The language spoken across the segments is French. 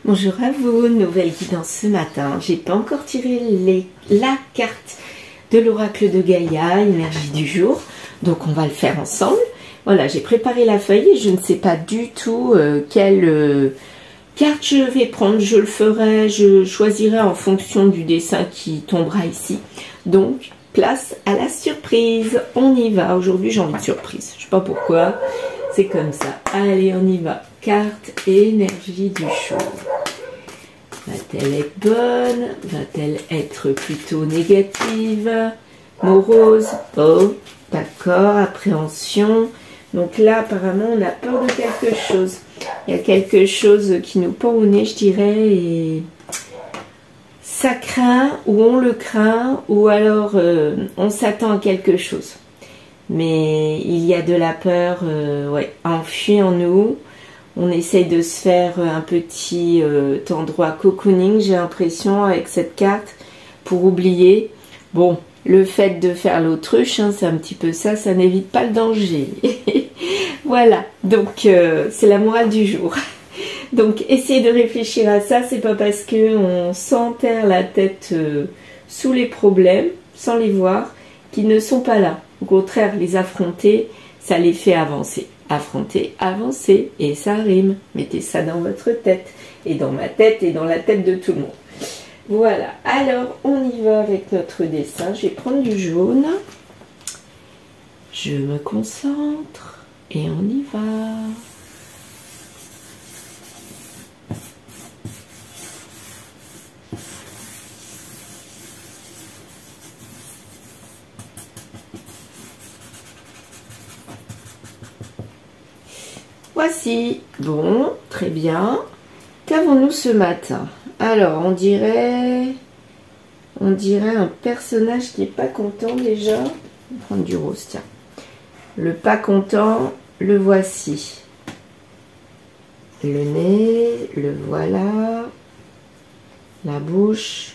Bonjour à vous, nouvelle guidance ce matin. J'ai pas encore tiré la carte de l'oracle de Gaïa, énergie du jour, donc on va le faire ensemble. Voilà, j'ai préparé la feuille et je ne sais pas du tout quelle carte je vais prendre. Je le ferai, je choisirai en fonction du dessin qui tombera ici. Donc, place à la surprise. On y va. Aujourd'hui, j'ai envie de surprise. Je sais pas pourquoi. C'est comme ça. Allez, on y va. Carte énergie du jour. Va-t-elle être bonne? Va-t-elle être plutôt négative? Morose? Oh, d'accord. Appréhension. Donc là, apparemment, on a peur de quelque chose. Il y a quelque chose qui nous pend au nez, je dirais, et ça craint, ou on le craint, ou alors on s'attend à quelque chose. Mais il y a de la peur ouais, enfuie en nous. On essaye de se faire un petit endroit cocooning, j'ai l'impression, avec cette carte, pour oublier. Bon, le fait de faire l'autruche, hein, c'est un petit peu ça, ça n'évite pas le danger. Voilà, donc c'est la morale du jour. Donc essayez de réfléchir à ça, c'est pas parce qu'on s'enterre la tête sous les problèmes, sans les voir, qu'ils ne sont pas là. Au contraire, les affronter, ça les fait avancer. Affronter, avancer, et ça rime. Mettez ça dans votre tête, et dans ma tête, et dans la tête de tout le monde. Voilà, alors on y va avec notre dessin. Je vais prendre du jaune. Je me concentre, et on y va. Voici, bon, très bien. Qu'avons-nous ce matin? Alors, on dirait un personnage qui n'est pas content déjà. On va prendre du rose, tiens. Le pas content, le voici. Le nez, le voilà. La bouche.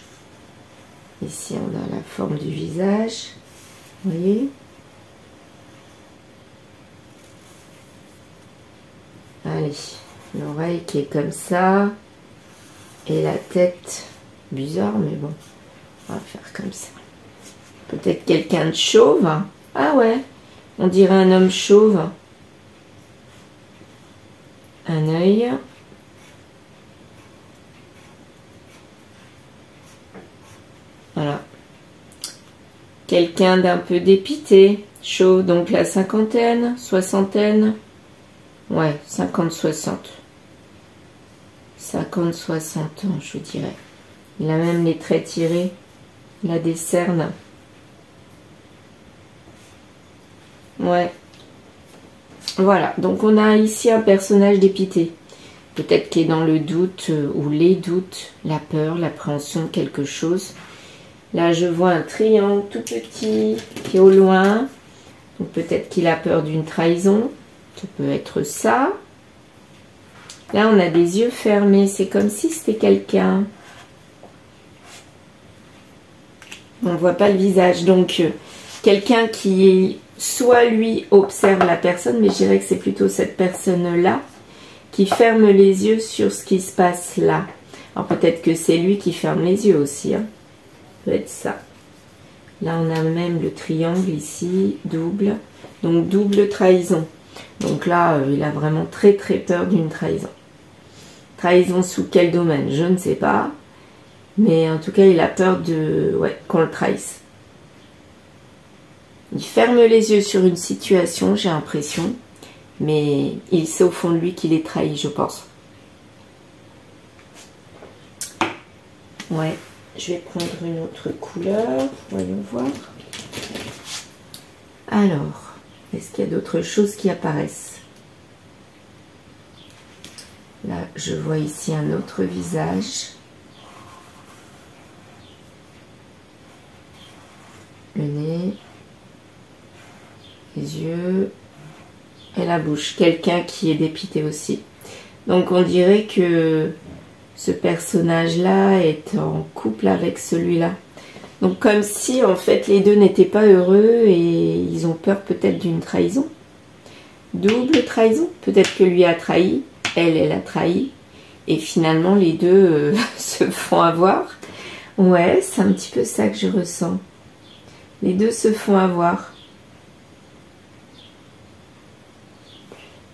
Ici, on a la forme du visage. Vous voyez? Allez, l'oreille qui est comme ça. Et la tête, bizarre, mais bon, on va faire comme ça. Peut-être quelqu'un de chauve. Ah ouais, on dirait un homme chauve. Un œil. Voilà. Quelqu'un d'un peu dépité, chauve, donc la cinquantaine, soixantaine. Ouais, 50-60. 50-60 ans, je dirais. Il a même les traits tirés. Il a des cernes. Ouais. Voilà, donc on a ici un personnage dépité. Peut-être qu'il est dans le doute ou les doutes, la peur, l'appréhension de quelque chose. Là, je vois un triangle tout petit qui est au loin. Donc peut-être qu'il a peur d'une trahison. Ça peut être ça. Là, on a des yeux fermés. C'est comme si c'était quelqu'un. On ne voit pas le visage. Donc, quelqu'un qui, soit lui, observe la personne, mais je dirais que c'est plutôt cette personne-là qui ferme les yeux sur ce qui se passe là. Alors, peut-être que c'est lui qui ferme les yeux aussi. Hein. Ça peut être ça. Là, on a même le triangle ici, double. Donc, double trahison. Donc là, il a vraiment très très peur d'une trahison. Trahison sous quel domaine? Je ne sais pas. Mais en tout cas, il a peur de qu'on le trahisse. Il ferme les yeux sur une situation, j'ai l'impression. Mais il sait au fond de lui qu'il est trahi, je pense. Ouais, je vais prendre une autre couleur. Voyons voir. Alors... est-ce qu'il y a d'autres choses qui apparaissent? Là, je vois ici un autre visage. Le nez. Les yeux. Et la bouche. Quelqu'un qui est dépité aussi. Donc, on dirait que ce personnage-là est en couple avec celui-là. Donc comme si en fait les deux n'étaient pas heureux et ils ont peur peut-être d'une trahison. Double trahison. Peut-être que lui a trahi, elle a trahi. Et finalement, les deux se font avoir. Ouais, c'est un petit peu ça que je ressens. Les deux se font avoir.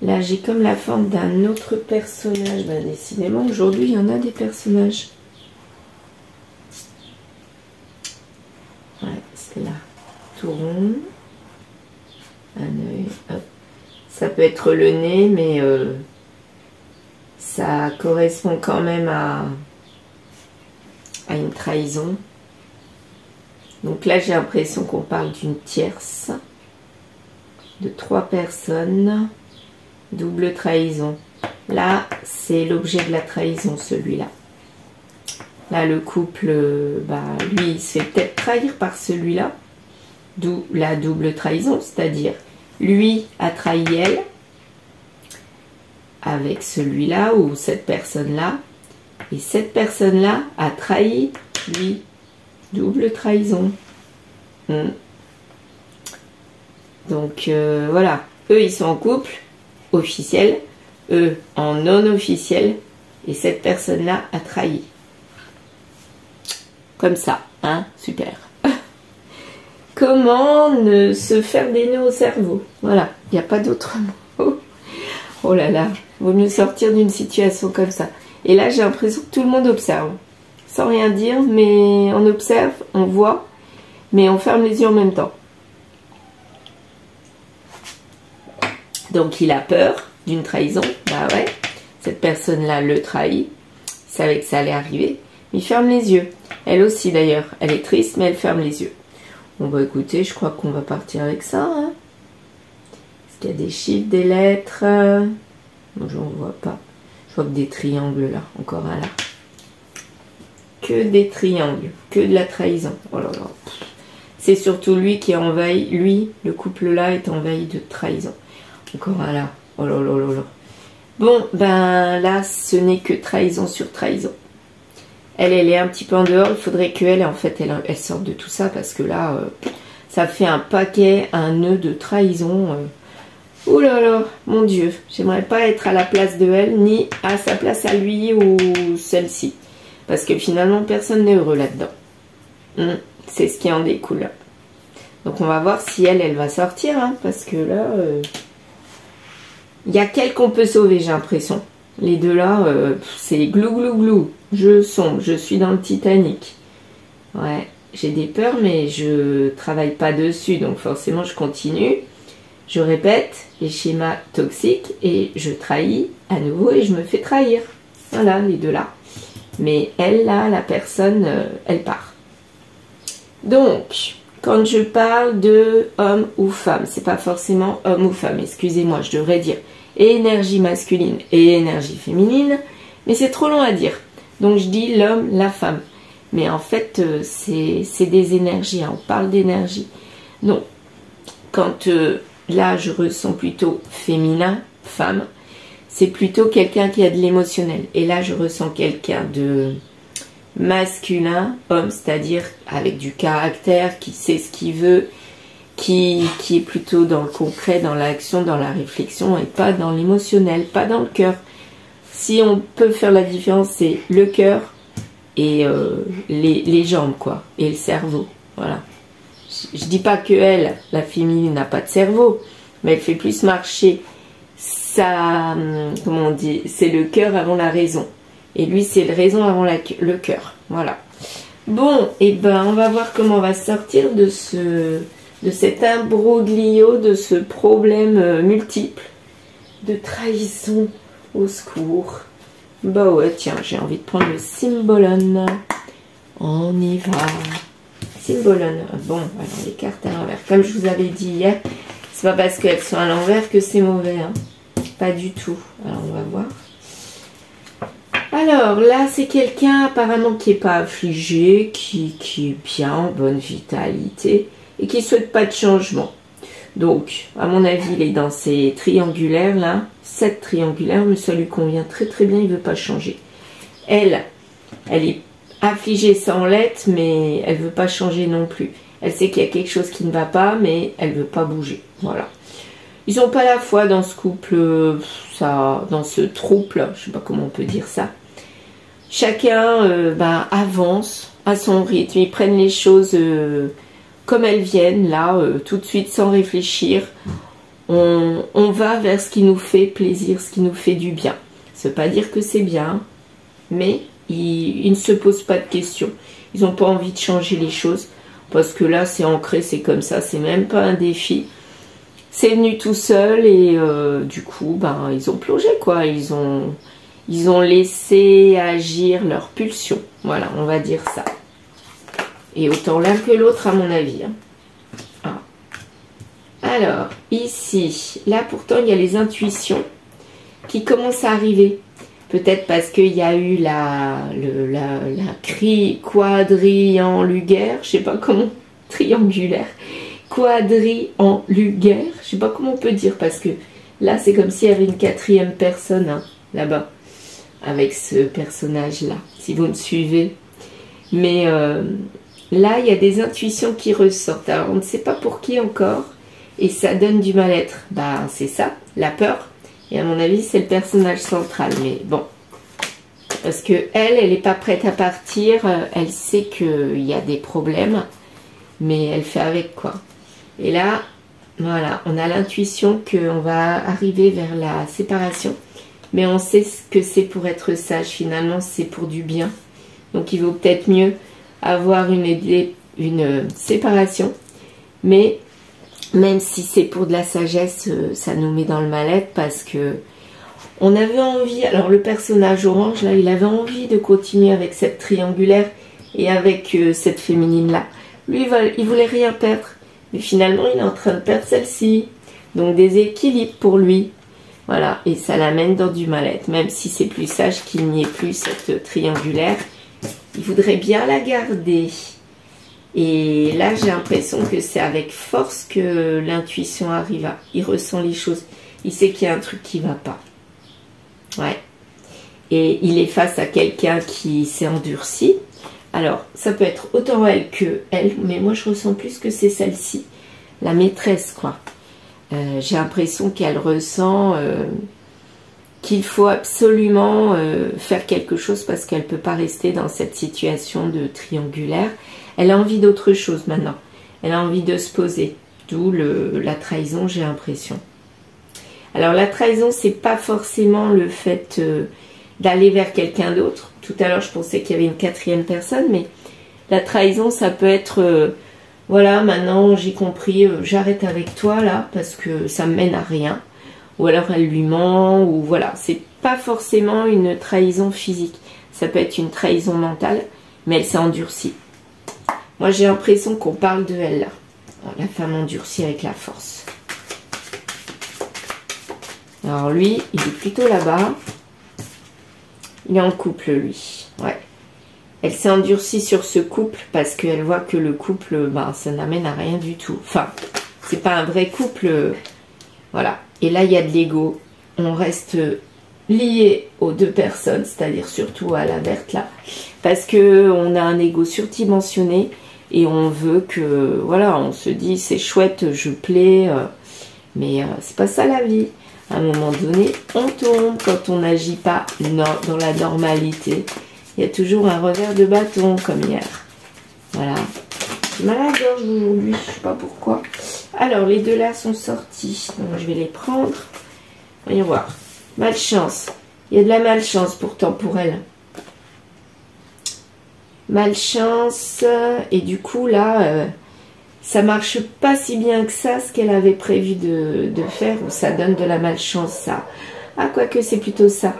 Là, j'ai comme la forme d'un autre personnage. Ben, décidément, aujourd'hui, il y en a des personnages. Ouais, c'est là. Tout rond. Un œil. Hop. Ça peut être le nez, mais ça correspond quand même à une trahison. Donc là, j'ai l'impression qu'on parle d'une tierce. De 3 personnes. Double trahison. Là, c'est l'objet de la trahison, celui-là. Là, le couple, bah, lui, il se fait peut-être trahir par celui-là. D'où la double trahison, c'est-à-dire, lui a trahi elle avec celui-là ou cette personne-là. Et cette personne-là a trahi lui. Double trahison. Donc, voilà. Eux, ils sont en couple. Officiel, eux en non officiel, et cette personne-là a trahi. Comme ça, hein, super. Comment ne se faire des nœuds au cerveau? Voilà, il n'y a pas d'autre mot. Oh là là, vaut mieux sortir d'une situation comme ça. Et là, j'ai l'impression que tout le monde observe. Sans rien dire, mais on observe, on voit, mais on ferme les yeux en même temps. Donc il a peur d'une trahison, bah ouais, cette personne-là le trahit, il savait que ça allait arriver, mais il ferme les yeux. Elle aussi d'ailleurs, elle est triste, mais elle ferme les yeux. Bon bah écoutez, je crois qu'on va partir avec ça. Hein. Est-ce qu'il y a des chiffres, des lettres? Non, je ne vois pas. Je vois que des triangles là, encore un là. Que des triangles, que de la trahison. Oh là là. C'est surtout lui qui est envahi, lui, le couple là est envahi de trahison. Encore un là. Oh là là là là. Bon, ben là, ce n'est que trahison sur trahison. Elle est un petit peu en dehors. Il faudrait qu'elle, en fait, elle sorte de tout ça. Parce que là, ça fait un paquet, un nœud de trahison. Oh là là, mon Dieu. J'aimerais pas être à la place de elle, ni à sa place à lui ou celle-ci. Parce que finalement, personne n'est heureux là-dedans. C'est ce qui en découle. Donc on va voir si elle va sortir. Hein, parce que là... il y a qu'elle qu'on peut sauver, j'ai l'impression. Les deux là, c'est glou glou glou. Je sombre, je suis dans le Titanic. Ouais, j'ai des peurs, mais je travaille pas dessus. Donc forcément, je continue. Je répète les schémas toxiques et je trahis à nouveau et je me fais trahir. Voilà, les deux là. Mais elle là, la personne, elle part. Donc... quand je parle de homme ou femme, c'est pas forcément homme ou femme, excusez-moi, je devrais dire énergie masculine et énergie féminine, mais c'est trop long à dire. Donc je dis l'homme, la femme. Mais en fait, c'est des énergies, hein, on parle d'énergie. Donc, quand là, je ressens plutôt féminin, femme, c'est plutôt quelqu'un qui a de l'émotionnel. Et là, je ressens quelqu'un de... masculin, homme, c'est-à-dire avec du caractère, qui sait ce qu'il veut, qui est plutôt dans le concret, dans l'action, dans la réflexion et pas dans l'émotionnel, pas dans le cœur. Si on peut faire la différence, c'est le cœur et les jambes, quoi, et le cerveau, voilà. Je dis pas que elle, la féminine, n'a pas de cerveau, mais elle fait plus marcher ça, comment on dit, c'est le cœur avant la raison. Et lui, c'est la raison avant le cœur. Voilà. Bon, et ben, on va voir comment on va sortir de cet imbroglio, de ce problème multiple de trahison. Au secours. Bah ouais, tiens, j'ai envie de prendre le Symbolon. On y va. Symbolon. Bon, alors les cartes à l'envers. Comme je vous avais dit hier, c'est pas parce qu'elles sont à l'envers que c'est mauvais. Hein. Pas du tout. Alors, on va voir. Alors là, c'est quelqu'un apparemment qui n'est pas affligé, qui est bien, en bonne vitalité et qui ne souhaite pas de changement. Donc, à mon avis, il est dans ces triangulaires là, 7 triangulaires, mais ça lui convient très très bien, il ne veut pas changer. Elle est affligée sans l'être, mais elle ne veut pas changer non plus. Elle sait qu'il y a quelque chose qui ne va pas, mais elle ne veut pas bouger. Voilà. Ils n'ont pas la foi dans ce couple, dans ce trouble, je ne sais pas comment on peut dire ça. chacun avance à son rythme. Ils prennent les choses comme elles viennent, là, tout de suite, sans réfléchir. On va vers ce qui nous fait plaisir, ce qui nous fait du bien. Ça ne veut pas dire que c'est bien, mais ils ne se posent pas de questions. Ils n'ont pas envie de changer les choses, parce que là, c'est ancré, c'est comme ça, c'est même pas un défi. C'est venu tout seul et du coup, ils ont plongé, quoi. Ils ont laissé agir leur pulsion. Voilà, on va dire ça. Et autant l'un que l'autre, à mon avis. Ah. Alors, ici, là, pourtant, il y a les intuitions qui commencent à arriver. Peut-être parce qu'il y a eu la quadriangulaire, je sais pas comment, triangulaire. Quadriangulaire, je sais pas comment on peut dire, parce que là c'est comme s'il y avait une quatrième personne hein, là-bas avec ce personnage là, si vous me suivez. Mais là il y a des intuitions qui ressortent, alors on ne sait pas pour qui encore, et ça donne du mal-être. C'est ça, la peur, et à mon avis c'est le personnage central, mais bon, parce que elle n'est pas prête à partir, elle sait qu'il y a des problèmes, mais elle fait avec, quoi. Et là, voilà, on a l'intuition qu'on va arriver vers la séparation. Mais on sait que c'est pour être sage. Finalement, c'est pour du bien. Donc, il vaut peut-être mieux avoir une séparation. Mais même si c'est pour de la sagesse, ça nous met dans le mal-être parce que on avait envie... Alors, le personnage orange, là, il avait envie de continuer avec cette triangulaire et avec cette féminine-là. Lui, il voulait rien perdre. Mais finalement, il est en train de perdre celle-ci. Donc, des équilibres pour lui. Voilà. Et ça l'amène dans du mal-être. Même si c'est plus sage qu'il n'y ait plus cette triangulaire. Il voudrait bien la garder. Et là, j'ai l'impression que c'est avec force que l'intuition arrive. Il ressent les choses. Il sait qu'il y a un truc qui ne va pas. Ouais. Et il est face à quelqu'un qui s'est endurci. Alors, ça peut être autant elle que elle, mais moi je ressens plus que c'est celle-ci, la maîtresse, quoi. J'ai l'impression qu'elle ressent qu'il faut absolument faire quelque chose parce qu'elle ne peut pas rester dans cette situation de triangulaire. Elle a envie d'autre chose maintenant. Elle a envie de se poser, d'où la trahison, j'ai l'impression. Alors, la trahison, c'est pas forcément le fait d'aller vers quelqu'un d'autre. Tout à l'heure, je pensais qu'il y avait une quatrième personne, mais la trahison, ça peut être, voilà, maintenant j'ai compris, j'arrête avec toi là, parce que ça me mène à rien. Ou alors elle lui ment, ou voilà. C'est pas forcément une trahison physique. Ça peut être une trahison mentale, mais elle s'est endurcie. Moi, j'ai l'impression qu'on parle de elle là. La femme endurcie avec la force. Alors lui, il est plutôt là-bas. Il est en couple, lui. Ouais. Elle s'est endurcie sur ce couple parce qu'elle voit que le couple, ça n'amène à rien du tout. Enfin, c'est pas un vrai couple. Voilà. Et là, il y a de l'ego. On reste lié aux deux personnes, c'est-à-dire surtout à la verte, là. Parce qu'on a un ego surdimensionné et on veut que, voilà, on se dit, c'est chouette, je plais, mais c'est pas ça la vie. À un moment donné, on tombe quand on n'agit pas dans la normalité. Il y a toujours un revers de bâton, comme hier. Voilà. J'ai mal à la gorge aujourd'hui, je ne sais pas pourquoi. Alors, les deux là sont sortis. Donc, je vais les prendre. Voyons voir. Malchance. Il y a de la malchance pourtant pour elle. Malchance. Et du coup, là... ça marche pas si bien que ça, ce qu'elle avait prévu de faire, ou ça donne de la malchance, ça. Ah, quoique c'est plutôt ça.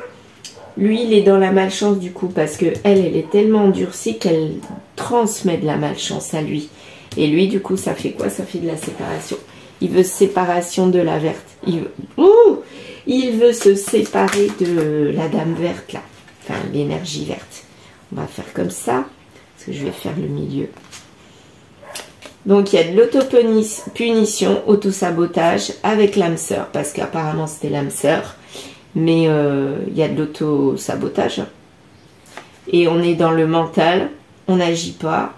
Lui, il est dans la malchance du coup, parce que elle est tellement endurcie qu'elle transmet de la malchance à lui. Et lui, du coup, ça fait quoi? Ça fait de la séparation. Il veut séparation de la verte. Il veut se séparer de la dame verte, là. Enfin, l'énergie verte. On va faire comme ça, parce que je vais faire le milieu. Donc, il y a de l'autopunition, auto-sabotage avec l'âme sœur, parce qu'apparemment, c'était l'âme sœur. Mais il y a de l'auto-sabotage. Et on est dans le mental, on n'agit pas,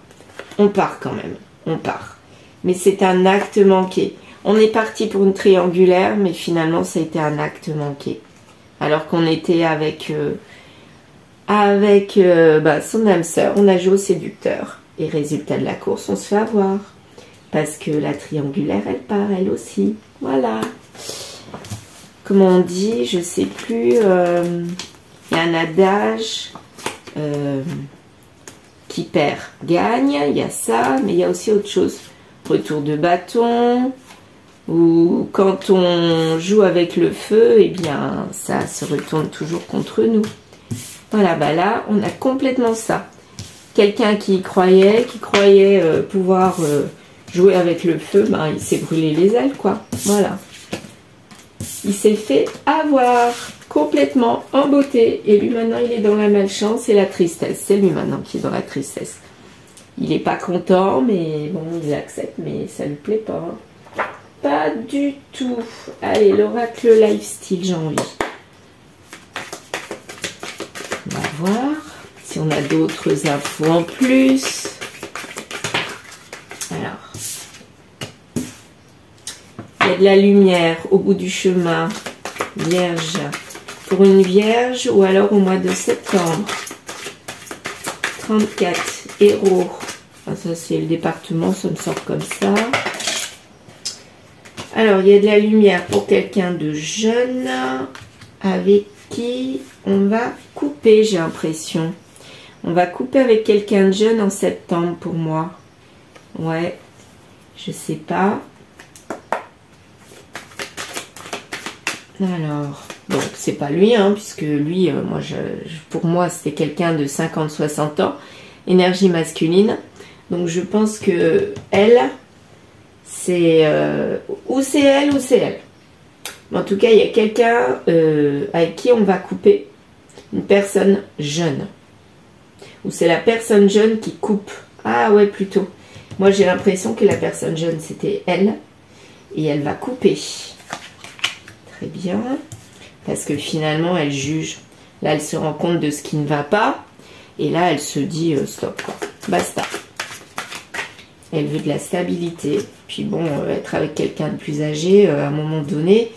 on part quand même, on part. Mais c'est un acte manqué. On est parti pour une triangulaire, mais finalement, ça a été un acte manqué. Alors qu'on était avec avec son âme sœur, on a joué au séducteur. Et résultat de la course, on se fait avoir. Parce que la triangulaire, elle part, elle aussi. Voilà. Comment on dit, je sais plus. Il y a un adage qui perd gagne. Il y a ça, mais il y a aussi autre chose. Retour de bâton. Ou quand on joue avec le feu, eh bien, ça se retourne toujours contre nous. Voilà, là, on a complètement ça. Quelqu'un qui croyait pouvoir jouer avec le feu, il s'est brûlé les ailes, quoi. Voilà. Il s'est fait avoir complètement en beauté. Et lui, maintenant, il est dans la malchance et la tristesse. C'est lui, maintenant, qui est dans la tristesse. Il n'est pas content, mais bon, il accepte, mais ça lui plaît pas. Pas du tout. Allez, l'oracle lifestyle, j'ai envie. On va voir si on a d'autres infos en plus. Alors, il y a de la lumière au bout du chemin. Vierge. Pour une vierge ou alors au mois de septembre. 34. Héros. Ah, ça, c'est le département, ça me sort comme ça. Alors, il y a de la lumière pour quelqu'un de jeune avec qui on va couper, j'ai l'impression. On va couper avec quelqu'un de jeune en septembre pour moi. Ouais, je sais pas. Alors, bon, c'est pas lui, puisque lui, pour moi, c'était quelqu'un de 50-60 ans. Énergie masculine. Donc, je pense que elle... c'est ou c'est elle ou c'est elle. Mais en tout cas, il y a quelqu'un avec qui on va couper. Une personne jeune. Ou c'est la personne jeune qui coupe. Ah ouais, plutôt. Moi, j'ai l'impression que la personne jeune, c'était elle. Et elle va couper. Très bien. Parce que finalement, elle juge. Là, elle se rend compte de ce qui ne va pas. Et là, elle se dit stop, quoi. Basta. Elle veut de la stabilité. Puis bon, être avec quelqu'un de plus âgé, à un moment donné,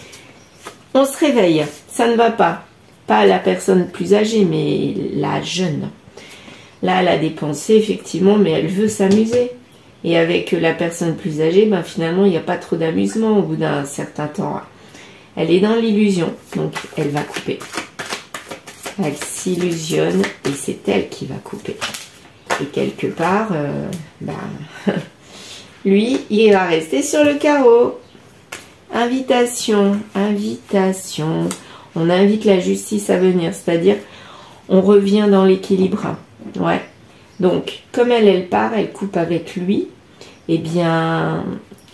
on se réveille. Ça ne va pas. Pas la personne plus âgée, mais la jeune. Là, elle a dépensé, effectivement, mais elle veut s'amuser. Et avec la personne plus âgée, finalement, il n'y a pas trop d'amusement au bout d'un certain temps. Elle est dans l'illusion, donc elle va couper. Elle s'illusionne et c'est elle qui va couper. Et quelque part, lui, il va rester sur le carreau. Invitation, invitation. On invite la justice à venir, c'est-à-dire on revient dans l'équilibre. Ouais. Donc, comme elle part, elle coupe avec lui, eh bien,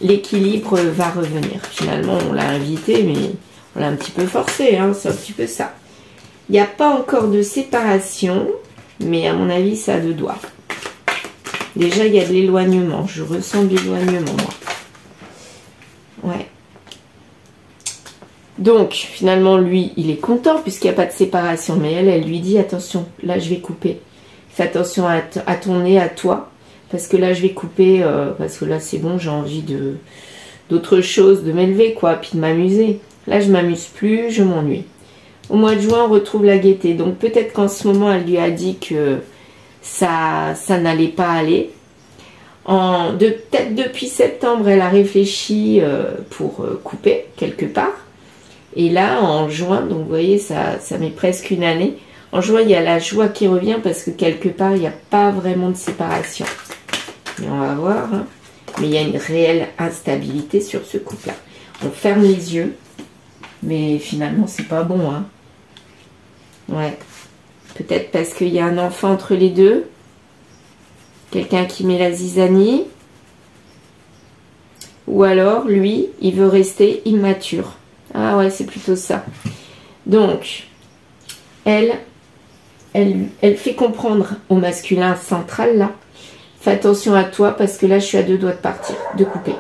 l'équilibre va revenir. Finalement, on l'a invité, mais on l'a un petit peu forcé, c'est un petit peu ça. Il n'y a pas encore de séparation, mais à mon avis, ça a deux doigts. Déjà, il y a de l'éloignement. Je ressens de l'éloignement, moi. Ouais. Donc, finalement, lui, il est content puisqu'il n'y a pas de séparation. Mais elle lui dit, attention, là, je vais couper. Fais attention à ton nez, à toi. Parce que là, je vais couper. Parce que là, c'est bon, j'ai envie d'autre chose, de m'élever, quoi. Puis de m'amuser. Là, je m'amuse plus, je m'ennuie. Au mois de juin, on retrouve la gaieté. Donc, peut-être qu'en ce moment, elle lui a dit que ça n'allait pas aller. Peut-être depuis septembre, elle a réfléchi pour couper quelque part. Et là, en juin, donc vous voyez, ça met presque une année. En juin, il y a la joie qui revient parce que quelque part, il n'y a pas vraiment de séparation. Mais on va voir. Mais il y a une réelle instabilité sur ce couple-là. On ferme les yeux. Mais finalement, c'est pas bon. Ouais. Peut-être parce qu'il y a un enfant entre les deux. Quelqu'un qui met la zizanie. Ou alors, lui, il veut rester immature. Ah ouais, c'est plutôt ça. Donc, elle fait comprendre au masculin central, là, fais attention à toi parce que là, je suis à deux doigts de partir, de couper.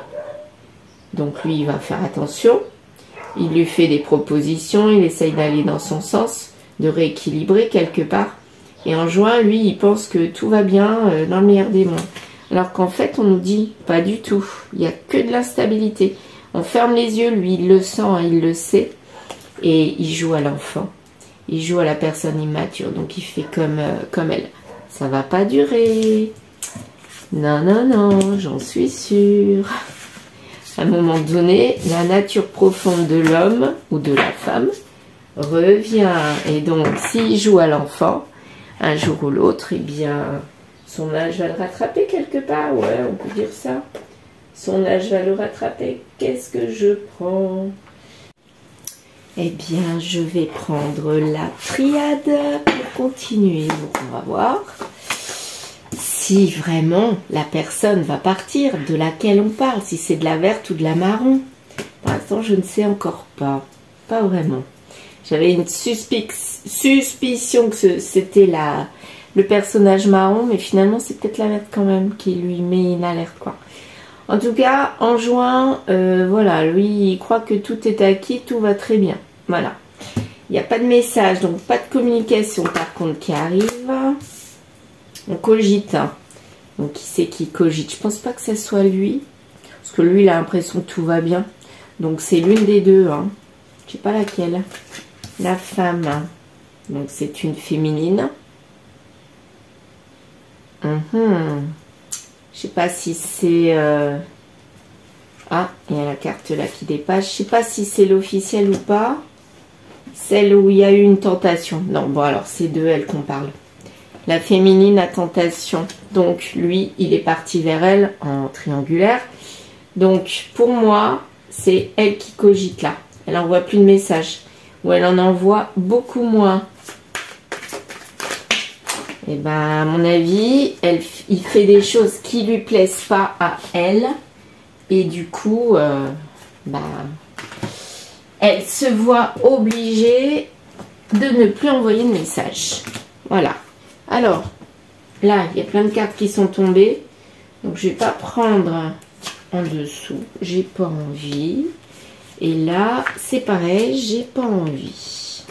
Donc, lui, il va faire attention. Il lui fait des propositions, il essaye d'aller dans son sens, de rééquilibrer quelque part. Et en juin, lui, il pense que tout va bien dans le meilleur des mondes. Alors qu'en fait, on nous dit, pas du tout. Il n'y a que de l'instabilité. On ferme les yeux, lui, il le sent, il le sait. Et il joue à l'enfant. il joue à la personne immature, donc il fait comme elle. Ça va pas durer. Non, non, non, j'en suis sûre. À un moment donné, la nature profonde de l'homme ou de la femme revient. Et donc, s'il joue à l'enfant, un jour ou l'autre, eh bien, son âge va le rattraper quelque part. Ouais, on peut dire ça. Son âge va le rattraper. Qu'est-ce que je prends? Eh bien, je vais prendre la triade pour continuer. Donc, on va voir si vraiment la personne va partir, de laquelle on parle, si c'est de la verte ou de la marron. Pour l'instant, je ne sais encore pas. Pas vraiment. J'avais une suspicion que c'était le personnage marron, mais finalement, c'est peut-être la verte quand même qui lui met une alerte, quoi. En tout cas, en juin, voilà, lui, il croit que tout est acquis, tout va très bien. Voilà. Il n'y a pas de message, donc pas de communication, par contre, qui arrive. On cogite. Hein. Donc, qui c'est qui cogite? Je pense pas que ce soit lui. Parce que lui, il a l'impression que tout va bien. Donc, c'est l'une des deux. Hein. Je sais pas laquelle. La femme. Donc, c'est une féminine. Je sais pas si c'est... Ah, il y a la carte là qui dépasse. Je sais pas si c'est l'officiel ou pas. Celle où il y a eu une tentation. Non, bon alors, c'est de elle qu'on parle. La féminine à tentation. Donc, lui, il est parti vers elle en triangulaire. Donc, pour moi, c'est elle qui cogite là. Elle n'envoie plus de messages. Ou elle en envoie beaucoup moins. Et ben, à mon avis, il fait des choses qui lui plaisent pas à elle. Et du coup, elle se voit obligée de ne plus envoyer de message. Voilà. Alors, là, il y a plein de cartes qui sont tombées. Donc, je ne vais pas prendre en dessous. J'ai pas envie. Et là, c'est pareil, j'ai pas envie.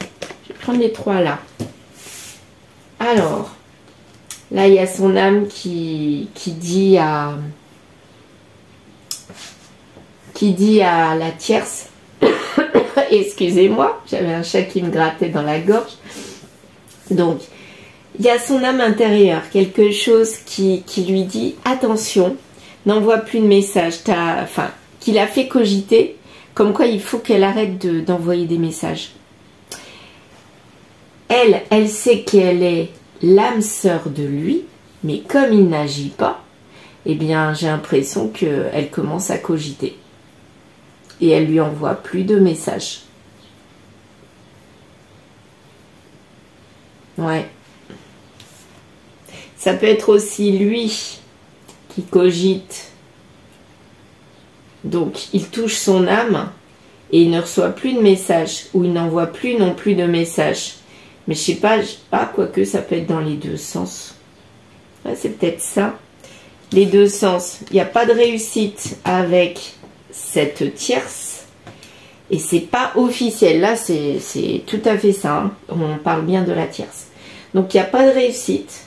Je vais prendre les trois là. Alors, là, il y a son âme qui dit à la tierce, excusez-moi, j'avais un chat qui me grattait dans la gorge. Donc, il y a son âme intérieure, quelque chose qui lui dit, attention, n'envoie plus de messages, enfin, qui l'a fait cogiter, comme quoi il faut qu'elle arrête d'envoyer des messages. Elle sait qu'elle est l'âme sœur de lui, mais comme il n'agit pas, eh bien, j'ai l'impression qu'elle commence à cogiter. Et elle lui envoie plus de messages. Ouais. Ça peut être aussi lui qui cogite. Donc, il touche son âme et il ne reçoit plus de messages. Ou il n'envoie plus non plus de messages. Mais je sais pas, quoique ça peut être dans les deux sens. Ouais, c'est peut-être ça. Les deux sens. Il n'y a pas de réussite avec cette tierce. Et c'est pas officiel. Là, c'est tout à fait ça. Hein. On parle bien de la tierce. Donc, il n'y a pas de réussite.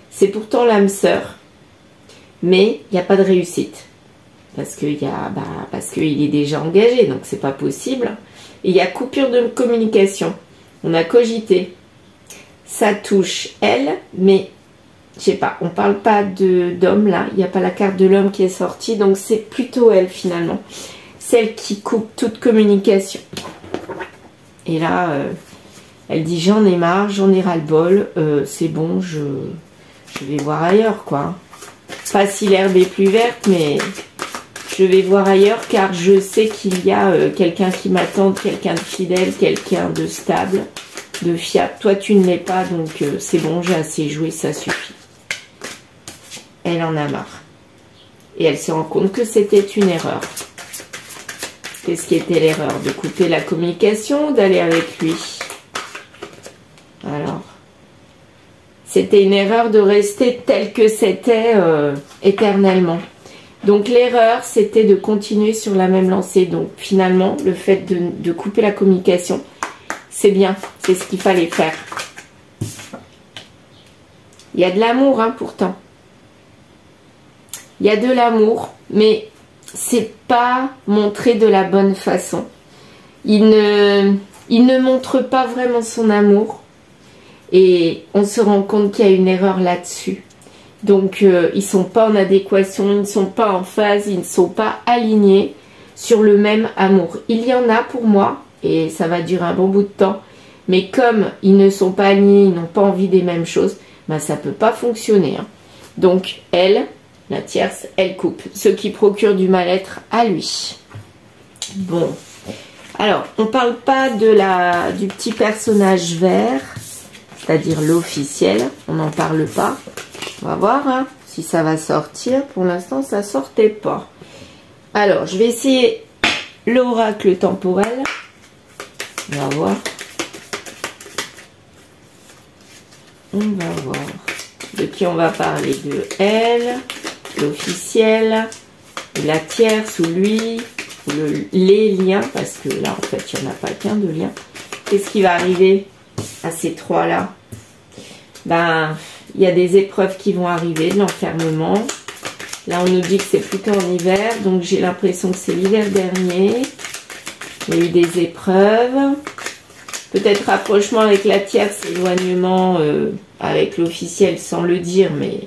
C'est pourtant l'âme sœur. Mais il n'y a pas de réussite. Parce qu'il est déjà engagé. Donc, c'est pas possible. Et il y a coupure de communication. On a cogité. Ça touche elle. Mais, je sais pas. On parle pas d'homme là. Il n'y a pas la carte de l'homme qui est sortie. Donc, c'est plutôt elle finalement. Celle qui coupe toute communication. Et là, elle dit j'en ai marre, j'en ai ras-le-bol, c'est bon, je vais voir ailleurs, quoi. Pas si l'herbe est plus verte, mais je vais voir ailleurs car je sais qu'il y a quelqu'un qui m'attend, quelqu'un de fidèle, quelqu'un de stable, de fiable. Toi, tu ne l'es pas, donc c'est bon, j'ai assez joué, ça suffit. Elle en a marre. Et elle se rend compte que c'était une erreur. Qu'est-ce qui était l'erreur? De couper la communication ou d'aller avec lui? Alors, c'était une erreur de rester tel que c'était éternellement. Donc l'erreur, c'était de continuer sur la même lancée. Donc finalement, le fait de couper la communication, c'est bien. C'est ce qu'il fallait faire. Il y a de l'amour, hein, pourtant. Il y a de l'amour, mais c'est pas montré de la bonne façon. Il il ne montre pas vraiment son amour. Et on se rend compte qu'il y a une erreur là-dessus. Donc, ils ne sont pas en adéquation, ils ne sont pas en phase, ils ne sont pas alignés sur le même amour. Il y en a pour moi, et ça va durer un bon bout de temps, mais comme ils ne sont pas alignés, ils n'ont pas envie des mêmes choses, ben ça ne peut pas fonctionner. Hein. Donc, elle, la tierce, elle coupe, ce qui procure du mal-être à lui. Bon, alors, on ne parle pas du petit personnage vert, c'est-à-dire l'officiel, on n'en parle pas. On va voir hein, si ça va sortir. Pour l'instant, ça sortait pas. Alors, je vais essayer l'oracle temporel. On va voir. On va voir. De qui on va parler? De elle, l'officiel, la tierce ou lui, ou les liens, parce que là, en fait, il n'y en a pas qu'un de lien. Qu'est-ce qui va arriver à ces trois-là? Ben, il y a des épreuves qui vont arriver, de l'enfermement. Là, on nous dit que c'est plutôt en hiver, donc j'ai l'impression que c'est l'hiver dernier. Il y a eu des épreuves. Peut-être rapprochement avec la tierce, éloignement avec l'officiel sans le dire, mais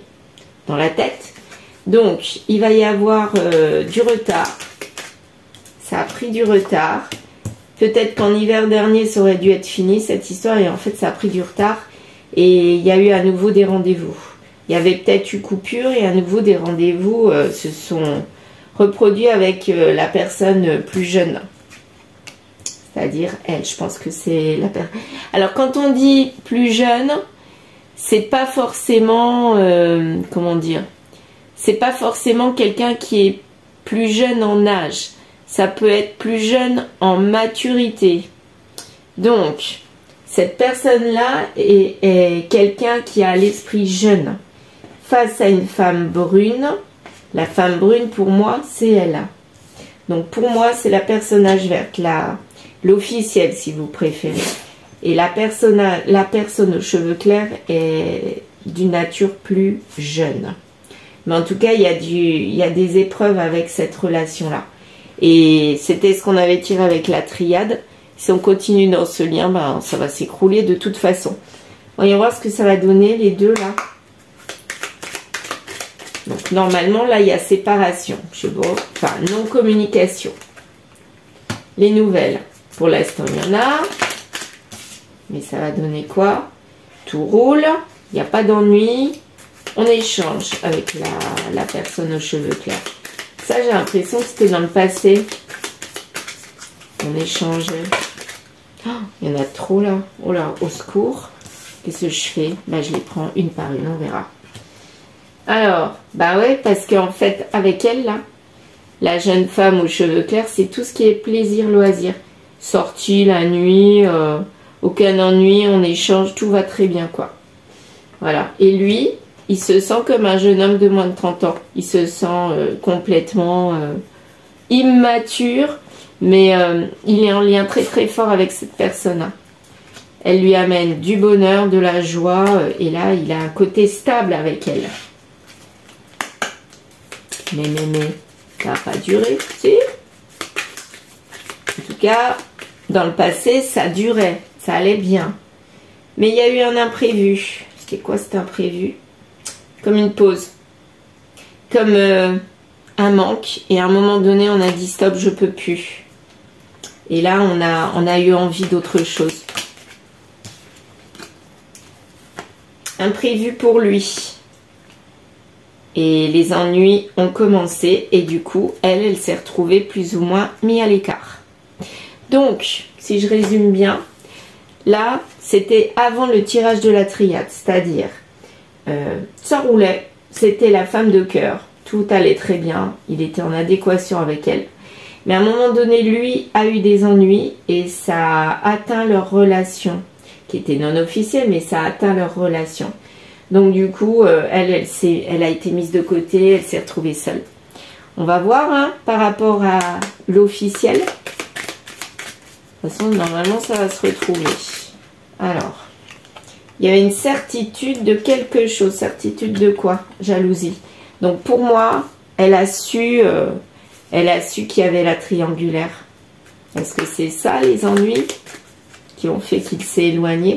dans la tête. Donc, il va y avoir du retard. Ça a pris du retard. Peut-être qu'en hiver dernier, ça aurait dû être fini, cette histoire, et en fait, ça a pris du retard. Et il y a eu à nouveau des rendez-vous. Il y avait peut-être eu coupure et à nouveau des rendez-vous se sont reproduits avec la personne plus jeune. C'est-à-dire elle, je pense que c'est la personne. Alors quand on dit plus jeune, c'est pas forcément, comment dire, c'est pas forcément quelqu'un qui est plus jeune en âge. Ça peut être plus jeune en maturité. Donc, cette personne-là est quelqu'un qui a l'esprit jeune. Face à une femme brune, la femme brune, pour moi, c'est elle. Donc, pour moi, c'est la personnage verte, l'officielle, si vous préférez. Et la personne aux cheveux clairs est d'une nature plus jeune. Mais en tout cas, il y a des épreuves avec cette relation-là. Et c'était ce qu'on avait tiré avec la triade. Si on continue dans ce lien, ben, ça va s'écrouler de toute façon. Voyons voir ce que ça va donner, les deux là. Donc normalement, là, il y a séparation. Je sais pas, enfin, non-communication. Les nouvelles. Pour l'instant, il y en a. Mais ça va donner quoi? Tout roule. Il n'y a pas d'ennui. On échange avec la personne aux cheveux clairs. Ça, j'ai l'impression que c'était dans le passé. On échangeait. Oh, il y en a trop là. Oh là, au secours. Qu'est-ce que je fais? Bah, je les prends une par une, on verra. Alors, bah ouais, parce qu'en fait, avec elle là, la jeune femme aux cheveux clairs, c'est tout ce qui est plaisir, loisir. Sortie la nuit, aucun ennui, on échange, tout va très bien quoi. Voilà. Et lui, il se sent comme un jeune homme de moins de 30 ans. Il se sent complètement immature. Mais il est en lien très très fort avec cette personne-là. Elle lui amène du bonheur, de la joie. Et là, il a un côté stable avec elle. Mais, ça n'a pas duré, si. En tout cas, dans le passé, ça durait. Ça allait bien. Mais il y a eu un imprévu. C'était quoi cet imprévu? Comme une pause. Comme un manque. Et à un moment donné, on a dit stop, je peux plus. Et là, on a eu envie d'autre chose. Imprévu pour lui. Et les ennuis ont commencé. Et du coup, elle s'est retrouvée plus ou moins mise à l'écart. Donc, si je résume bien, là, c'était avant le tirage de la triade. C'est-à-dire, ça roulait. C'était la femme de cœur. Tout allait très bien. Il était en adéquation avec elle. Mais à un moment donné, lui a eu des ennuis et ça a atteint leur relation, qui était non officielle, mais ça a atteint leur relation. Donc du coup, elle a été mise de côté, elle s'est retrouvée seule. On va voir hein, par rapport à l'officiel. De toute façon, normalement, ça va se retrouver. Alors, il y avait une certitude de quelque chose. Certitude de quoi? Jalousie. Donc pour moi, elle a su qu'il y avait la triangulaire. Est-ce que c'est ça les ennuis? qui ont fait qu'il s'est éloigné.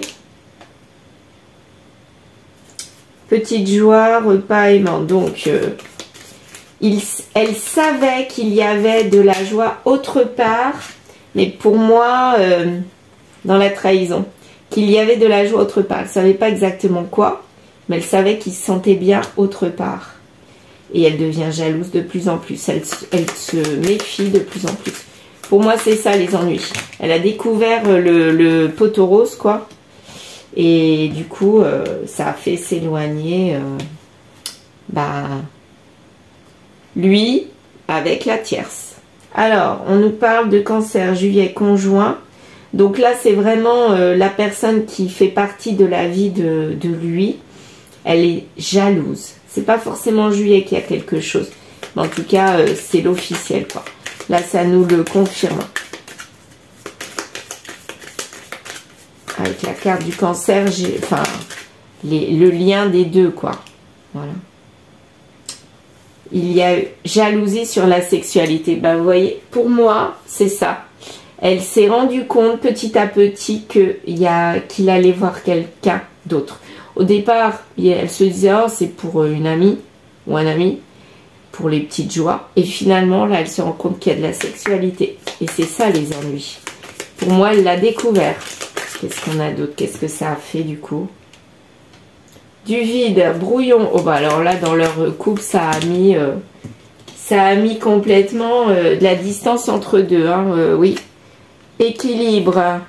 Petite joie, repas aimant. Donc, elle savait qu'il y avait de la joie autre part, mais pour moi, dans la trahison, qu'il y avait de la joie autre part. Elle ne savait pas exactement quoi, mais elle savait qu'il se sentait bien autre part. Et elle devient jalouse de plus en plus. Elle se méfie de plus en plus. Pour moi, c'est ça les ennuis. Elle a découvert le poteau rose, quoi. Et du coup, ça a fait s'éloigner lui avec la tierce. Alors, on nous parle de cancer, juillet, conjoint. Donc là, c'est vraiment la personne qui fait partie de la vie de lui. Elle est jalouse. C'est pas forcément juillet qu'il y a quelque chose. Mais en tout cas, c'est l'officiel, quoi. Là, ça nous le confirme. Avec la carte du cancer, j'ai, enfin, le lien des deux, quoi. Voilà. Il y a jalousie sur la sexualité. Ben, vous voyez, pour moi, c'est ça. Elle s'est rendue compte petit à petit qu'il allait voir quelqu'un d'autre. Au départ, elle se disait, oh, c'est pour une amie ou un ami, pour les petites joies. Et finalement, là, elle se rend compte qu'il y a de la sexualité. Et c'est ça, les ennuis. Pour moi, elle l'a découvert. Qu'est-ce qu'on a d'autre? Qu'est-ce que ça a fait, du coup? Du vide, brouillon. Oh, bah alors là, dans leur couple, ça a mis complètement de la distance entre deux. Hein, oui. Équilibre.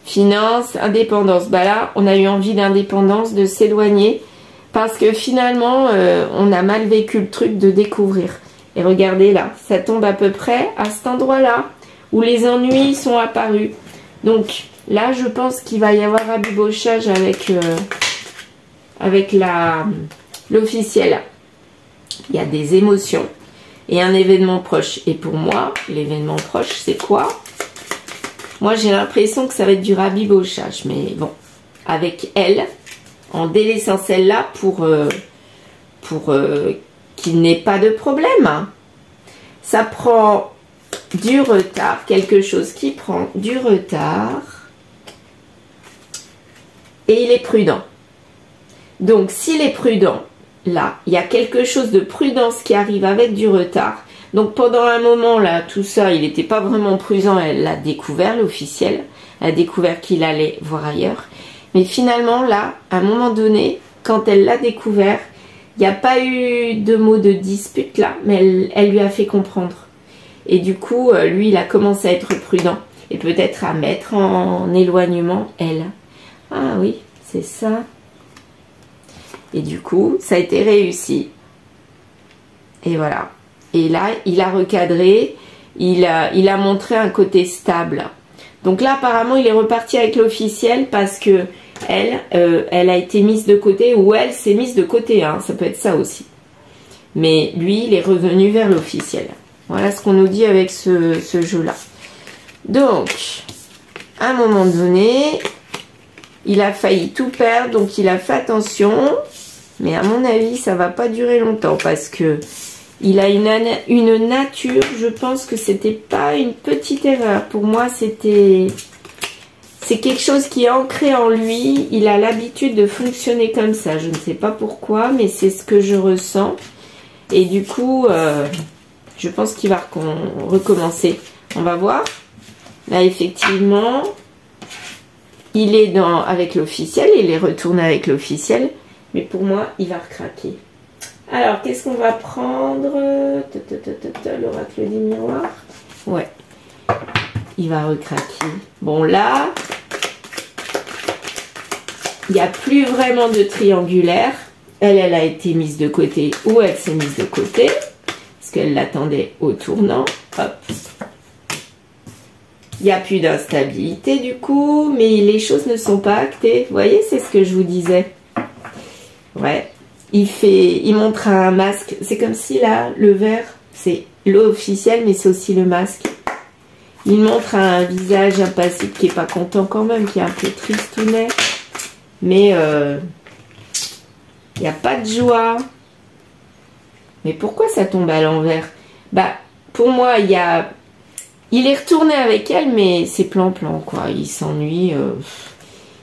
Finance, indépendance. Bah là, on a eu envie d'indépendance, de s'éloigner. Parce que finalement, on a mal vécu le truc de découvrir. Et regardez là, ça tombe à peu près à cet endroit-là, où les ennuis sont apparus. Donc là, je pense qu'il va y avoir rabibochage avec l'officiel. Il y a des émotions et un événement proche. Et pour moi, l'événement proche, c'est quoi? Moi, j'ai l'impression que ça va être du rabibochage. Mais bon, avec elle, en délaissant celle-là pour qu'il n'ait pas de problème. Ça prend du retard, quelque chose qui prend du retard. Et il est prudent. Donc, s'il est prudent, là, il y a quelque chose de prudence qui arrive avec du retard. Donc, pendant un moment, là, tout ça, il n'était pas vraiment prudent. Elle l'a découvert, l'officiel. Elle a découvert qu'il allait voir ailleurs. Mais finalement, là, à un moment donné, quand elle l'a découvert, il n'y a pas eu de mots de dispute, là. Mais elle lui a fait comprendre. Et du coup, lui, il a commencé à être prudent. Et peut-être à mettre en éloignement, elle. Ah oui, c'est ça. Et du coup, ça a été réussi. Et voilà. Et là, il a recadré. Il a montré un côté stable. Donc là, apparemment, il est reparti avec l'officiel parce que elle a été mise de côté ou elle s'est mise de côté. Hein, ça peut être ça aussi. Mais lui, il est revenu vers l'officiel. Voilà ce qu'on nous dit avec ce jeu-là. Donc, à un moment donné, il a failli tout perdre. Donc, il a fait attention. Mais à mon avis, ça va pas durer longtemps parce que il a une nature, je pense que c'était pas une petite erreur. Pour moi, c'est quelque chose qui est ancré en lui. Il a l'habitude de fonctionner comme ça. Je ne sais pas pourquoi, mais c'est ce que je ressens. Et du coup, je pense qu'il va recommencer. On va voir. Là, effectivement, il est avec l'officiel. Il est retourné avec l'officiel. Mais pour moi, il va recraquer. Alors, qu'est-ce qu'on va prendre? L'oracle des miroirs. Ouais. Il va recraquer. Bon, là, il n'y a plus vraiment de triangulaire. Elle a été mise de côté ou elle s'est mise de côté. Parce qu'elle l'attendait au tournant. Hop. Il n'y a plus d'instabilité du coup. Mais les choses ne sont pas actées. Vous voyez, c'est ce que je vous disais. Ouais. Il montre un masque. C'est comme si là, le vert, c'est l'officiel, mais c'est aussi le masque. Il montre un visage impassible qui est pas content quand même, qui est un peu tristounet. Mais il n'y a pas de joie. Mais pourquoi ça tombe à l'envers? Bah, pour moi, il y a Il est retourné avec elle, mais c'est plan-plan, quoi. Il s'ennuie.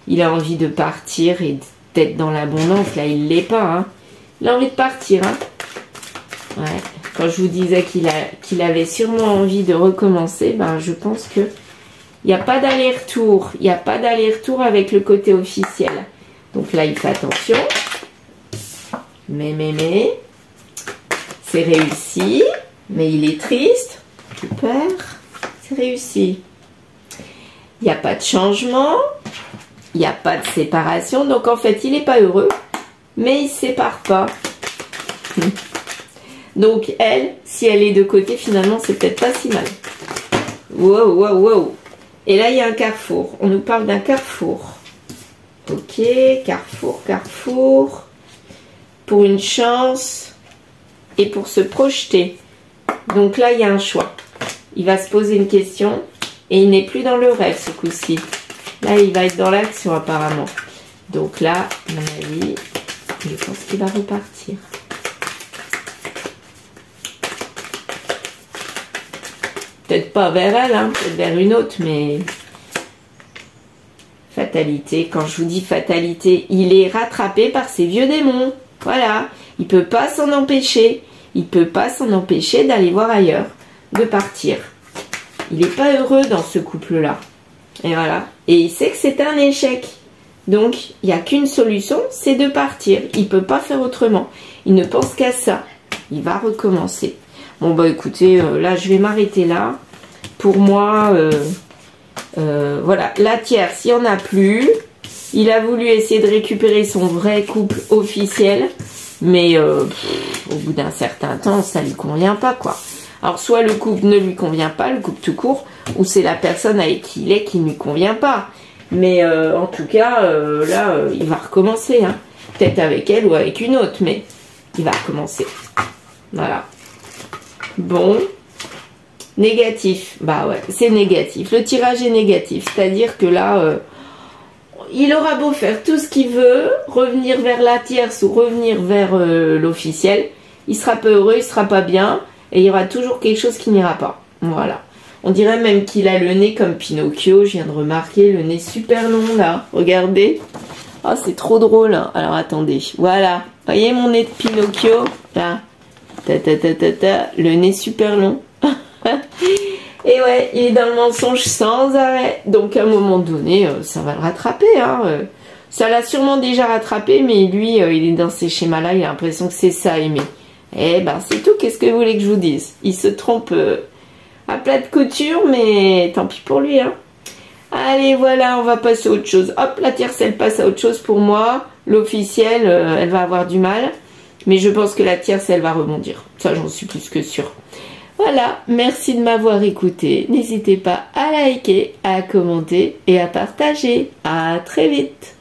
Il a envie de partir et d'être dans l'abondance. Là, il l'est pas, hein. Il a envie de partir, hein. Ouais. Quand je vous disais qu'il avait sûrement envie de recommencer, ben, je pense que il n'y a pas d'aller-retour. Il n'y a pas d'aller-retour avec le côté officiel. Donc là, il fait attention. Mais. C'est réussi. Mais il est triste. Super. C'est réussi. Il n'y a pas de changement. Il n'y a pas de séparation. Donc en fait, il n'est pas heureux. Mais il ne se sépare pas. Donc elle, si elle est de côté, finalement, c'est peut-être pas si mal. Wow, wow, wow. Et là, il y a un carrefour. On nous parle d'un carrefour. Ok, carrefour. Pour une chance et pour se projeter. Donc là, il y a un choix. Il va se poser une question et il n'est plus dans le rêve ce coup-ci. Là, il va être dans l'action apparemment. Donc là, à mon avis, je pense qu'il va repartir. Peut-être pas vers elle, hein, peut-être vers une autre, mais... Fatalité, quand je vous dis fatalité, il est rattrapé par ses vieux démons. Voilà, il peut pas s'en empêcher. Il peut pas s'en empêcher d'aller voir ailleurs, de partir. Il n'est pas heureux dans ce couple-là. Et voilà. Et il sait que c'est un échec. Donc, il n'y a qu'une solution, c'est de partir. Il peut pas faire autrement. Il ne pense qu'à ça. Il va recommencer. Bon, bah écoutez, là, je vais m'arrêter là. Pour moi... voilà, la tierce, il n'y en a plus. Il a voulu essayer de récupérer son vrai couple officiel, mais au bout d'un certain temps, ça lui convient pas, quoi. Alors, soit le couple ne lui convient pas, le couple tout court, ou c'est la personne avec qui il est qui ne lui convient pas. Mais en tout cas, là, il va recommencer, hein. Peut-être avec elle ou avec une autre, mais il va recommencer. Voilà. Bon. Négatif, bah ouais, c'est négatif. Le tirage est négatif, c'est-à-dire que là, il aura beau faire tout ce qu'il veut, revenir vers la tierce ou revenir vers l'officiel, il sera pas heureux, il sera pas bien, et il y aura toujours quelque chose qui n'ira pas. Voilà. On dirait même qu'il a le nez comme Pinocchio, je viens de remarquer, le nez super long là, regardez. Oh, c'est trop drôle, hein. Alors attendez, voilà, voyez mon nez de Pinocchio, là, le nez super long. Et ouais, il est dans le mensonge sans arrêt. Donc à un moment donné, ça va le rattraper, hein. Ça l'a sûrement déjà rattrapé, mais lui, il est dans ces schémas-là, il a l'impression que c'est ça, aimer. Eh ben c'est tout, qu'est-ce que vous voulez que je vous dise? Il se trompe à plat de couture, mais tant pis pour lui, hein. Allez, voilà, on va passer à autre chose. Hop, la tierce, elle passe à autre chose pour moi. L'officiel, elle va avoir du mal. Mais je pense que la tierce, elle va rebondir. Ça, j'en suis plus que sûre. Voilà, merci de m'avoir écouté. N'hésitez pas à liker, à commenter et à partager. À très vite.